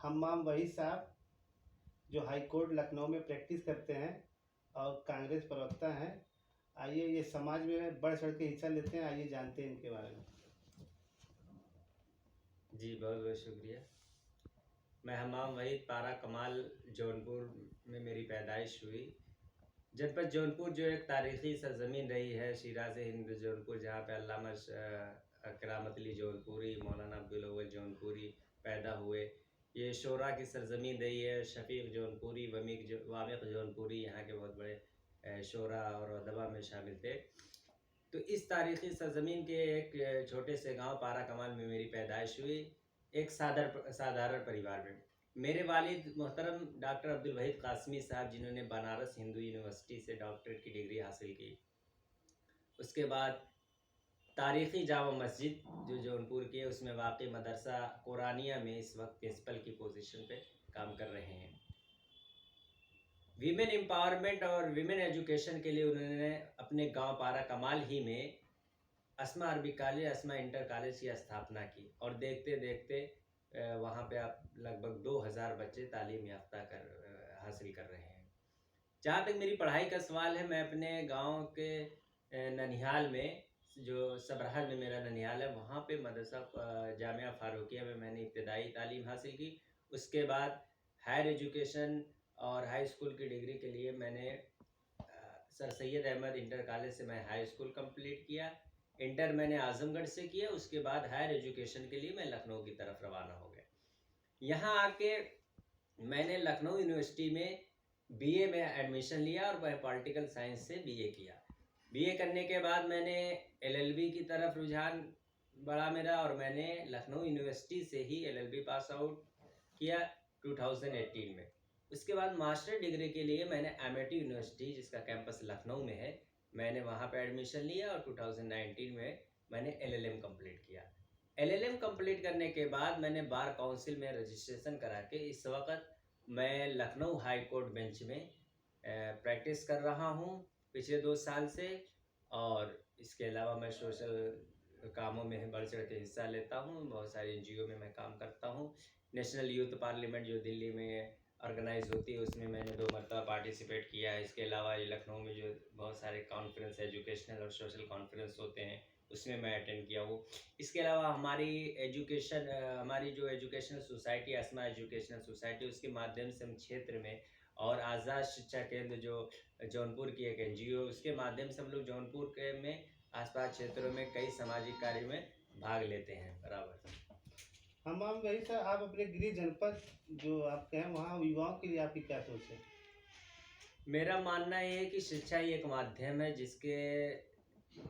हम्माम वहीद साहब जो high court Lucknow में प्रैक्टिस करते हैं और कांग्रेस प्रवक्ता हैं। आइए ये समाज में बढ़ चढ़ के हिस्सा लेते हैं, आइए जानते हैं इनके बारे में। जी बहुत बहुत शुक्रिया। मैं हम्माम वहीद पारा कमाल जौनपुर में मेरी पैदाइश हुई। जनपद जौनपुर जो एक तारीख़ी सरज़मीन रही है, शिराज़ हिंद जौनपुर, जहाँ पे अल्लामा करामत अली जौनपुरी, मौलाना अब्दुल अव्वल जौनपुरी पैदा हुए। ये शोरा की सरज़मीन रही है। शफ़ीक़ जौनपुरी, वामिक़ जौनपुरी यहाँ के बहुत बड़े शोरा और अदबा में शामिल थे। तो इस तारीख़ी सरज़मीन के एक छोटे से गांव पारा कमाल में मेरी पैदाइश हुई, एक साधारण परिवार में। मेरे वालिद मोहतरम डॉक्टर अब्दुल वहीद कासमी साहब, जिन्होंने बनारस हिंदू यूनिवर्सिटी से डॉक्टरेट की डिग्री हासिल की। उसके बाद तारीख़ी जामा मस्जिद जो जौनपुर की है, उसमें वाक़ई मदरसा कुरानिया में इस वक्त प्रिंसिपल की पोजीशन पे काम कर रहे हैं। वीमेन एम्पावरमेंट और वीमेन एजुकेशन के लिए उन्होंने अपने गांव पारा कमाल ही में अस्मा अरबिक कॉलेज, अस्मा इंटर कॉलेज की स्थापना की और देखते देखते वहाँ पे आप लगभग 2000 बच्चे तालीम याफ्ता हासिल कर रहे हैं। जहाँ तक मेरी पढ़ाई का सवाल है, मैं अपने गांव के ननिहाल में, जो सबरहल में मेरा ननिहाल है, वहाँ पे मदरसा जामिया फ़ारूकिया में मैंने इब्तदाई तालीम हासिल की। उसके बाद हायर एजुकेशन और हाई स्कूल की डिग्री के लिए मैंने sir Syed Ahmad inter college से मैं हाई स्कूल कंप्लीट किया। इंटर मैंने आजमगढ़ से किया। उसके बाद हायर एजुकेशन के लिए मैं लखनऊ की तरफ रवाना हो गया। यहाँ आके मैंने लखनऊ यूनिवर्सिटी में बीए में एडमिशन लिया और मैं पॉलिटिकल साइंस से बीए किया। बीए करने के बाद मैंने एलएलबी की तरफ रुझान बढ़ा मेरा, और मैंने लखनऊ यूनिवर्सिटी से ही एलएलबी पास आउट किया 2018 में। उसके बाद मास्टर डिग्री के लिए मैंने एमआईटी यूनिवर्सिटी, जिसका कैंपस लखनऊ में है, मैंने वहाँ पे एडमिशन लिया और 2019 में मैंने एलएलएम कंप्लीट किया। एलएलएम कंप्लीट करने के बाद मैंने बार काउंसिल में रजिस्ट्रेशन करा के इस वक्त मैं लखनऊ हाई कोर्ट बेंच में प्रैक्टिस कर रहा हूँ पिछले 2 साल से। और इसके अलावा मैं सोशल कामों में बढ़ चढ़ के हिस्सा लेता हूँ। बहुत सारे एनजीओ में मैं काम करता हूँ। नेशनल यूथ पार्लियामेंट जो दिल्ली में ऑर्गेनाइज होती है, उसमें मैंने 2 मरतबा पार्टिसिपेट किया है। इसके अलावा ये लखनऊ में जो बहुत सारे कॉन्फ्रेंस, एजुकेशनल और सोशल कॉन्फ्रेंस होते हैं, उसमें मैं अटेंड किया हूँ। इसके अलावा हमारी जो एजुकेशनल सोसाइटी, अस्मा एजुकेशनल सोसाइटी, उसके माध्यम से हम क्षेत्र में, और आज़ाद शिक्षा केंद्र जो जौनपुर की एक एनजीओ, उसके माध्यम से हम लोग जौनपुर के में आसपास क्षेत्रों में कई सामाजिक कार्य में भाग लेते हैं बराबर। हम्माम वहीद साहब, आप अपने गृह जनपद जो आपके हैं, वहाँ युवाओं के लिए आपकी क्या सोच है? मेरा मानना ये है कि शिक्षा ही एक माध्यम है जिसके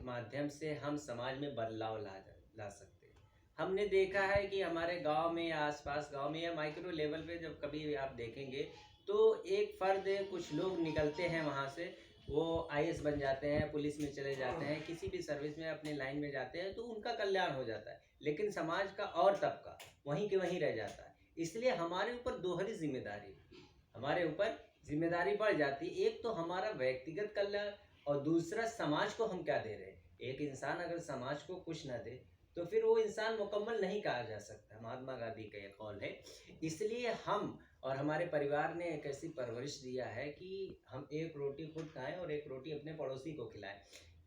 माध्यम से हम समाज में बदलाव ला सकते हैं। हमने देखा है कि हमारे गांव में या आसपास गांव में या माइक्रो लेवल पे जब कभी आप देखेंगे तो एक फ़र्द, कुछ लोग निकलते हैं वहाँ से, वो आईएएस बन जाते हैं, पुलिस में चले जाते हैं, किसी भी सर्विस में अपने लाइन में जाते हैं, तो उनका कल्याण हो जाता है। लेकिन समाज का और तबका वहीं के वहीं रह जाता है। इसलिए हमारे ऊपर दोहरी जिम्मेदारी, हमारे ऊपर जिम्मेदारी बढ़ जाती है। एक तो हमारा व्यक्तिगत कल्याण, और दूसरा समाज को हम क्या दे रहे हैं। एक इंसान अगर समाज को कुछ ना दे तो फिर वो इंसान मुकम्मल नहीं कहा जा सकता। महात्मा गांधी का एक कौल है। इसलिए हम और हमारे परिवार ने एक ऐसी परवरिश दिया है कि हम एक रोटी खुद खाएं और एक रोटी अपने पड़ोसी को खिलाएं।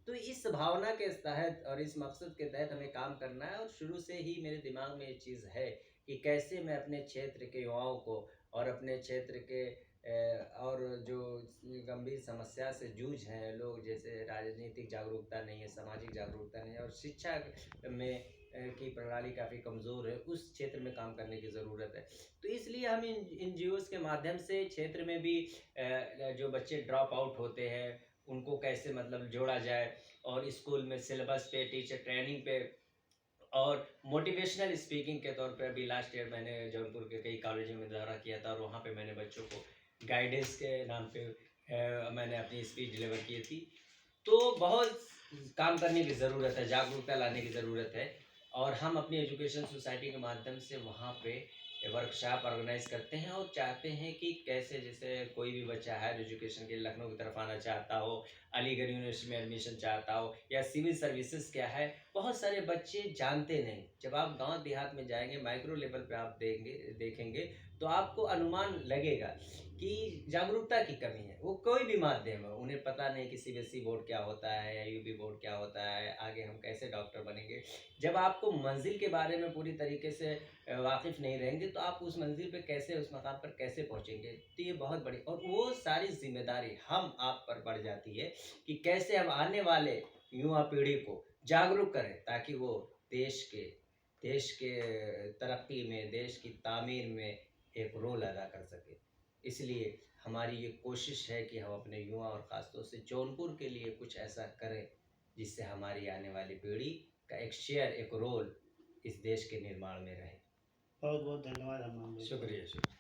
तो इस भावना के तहत और इस मकसद के तहत हमें काम करना है। और शुरू से ही मेरे दिमाग में ये चीज़ है कि कैसे मैं अपने क्षेत्र के युवाओं को और अपने क्षेत्र के और जो गंभीर समस्या से जूझ हैं लोग, जैसे राजनीतिक जागरूकता नहीं है, सामाजिक जागरूकता नहीं है, और शिक्षा में की प्रणाली काफ़ी कमज़ोर है, उस क्षेत्र में काम करने की ज़रूरत है। तो इसलिए हम इन एनजीओज़ के माध्यम से क्षेत्र में भी जो बच्चे ड्रॉप आउट होते हैं उनको कैसे मतलब जोड़ा जाए, और स्कूल में सिलेबस पे, टीचर ट्रेनिंग पे, और मोटिवेशनल स्पीकिंग के तौर पे अभी लास्ट ईयर मैंने जौनपुर के कई कॉलेजों में दौरा किया था, और वहाँ पे मैंने बच्चों को गाइडेंस के नाम पे मैंने अपनी स्पीच डिलीवर की थी। तो बहुत काम करने की ज़रूरत है, जागरूकता लाने की ज़रूरत है। और हम अपनी एजुकेशन सोसाइटी के माध्यम से वहाँ पे वर्कशॉप ऑर्गेनाइज करते हैं, और चाहते हैं कि कैसे, जैसे कोई भी बच्चा हायर एजुकेशन के लिए लखनऊ की तरफ आना चाहता हो, अलीगढ़ यूनिवर्सिटी में एडमिशन चाहता हो, या सिविल सर्विसेज क्या है, बहुत सारे बच्चे जानते नहीं। जब आप गांव देहात में जाएंगे, माइक्रो लेवल पे आप देखेंगे तो आपको अनुमान लगेगा कि जागरूकता की कमी है। वो कोई भी माध्यम है, उन्हें पता नहीं कि सीबीएसई बोर्ड क्या होता है या यूपी बोर्ड क्या होता है, आगे हम कैसे डॉक्टर बनेंगे। जब आपको मंजिल के बारे में पूरी तरीके से वाकिफ़ नहीं रहेंगे तो आप उस मंजिल पे कैसे, उस मकाम पर कैसे पहुँचेंगे। तो ये बहुत बड़ी और वो सारी ज़िम्मेदारी हम आप पर पड़ जाती है कि कैसे हम आने वाले युवा पीढ़ी को जागरूक करें ताकि वो देश के तरक्की में, देश की तामीर में एक रोल अदा कर सके। इसलिए हमारी ये कोशिश है कि हम अपने युवा और ख़ासतौर से जौनपुर के लिए कुछ ऐसा करें जिससे हमारी आने वाली पीढ़ी का एक शेयर, एक रोल इस देश के निर्माण में रहे। बहुत बहुत धन्यवाद हमारे। शुक्रिया।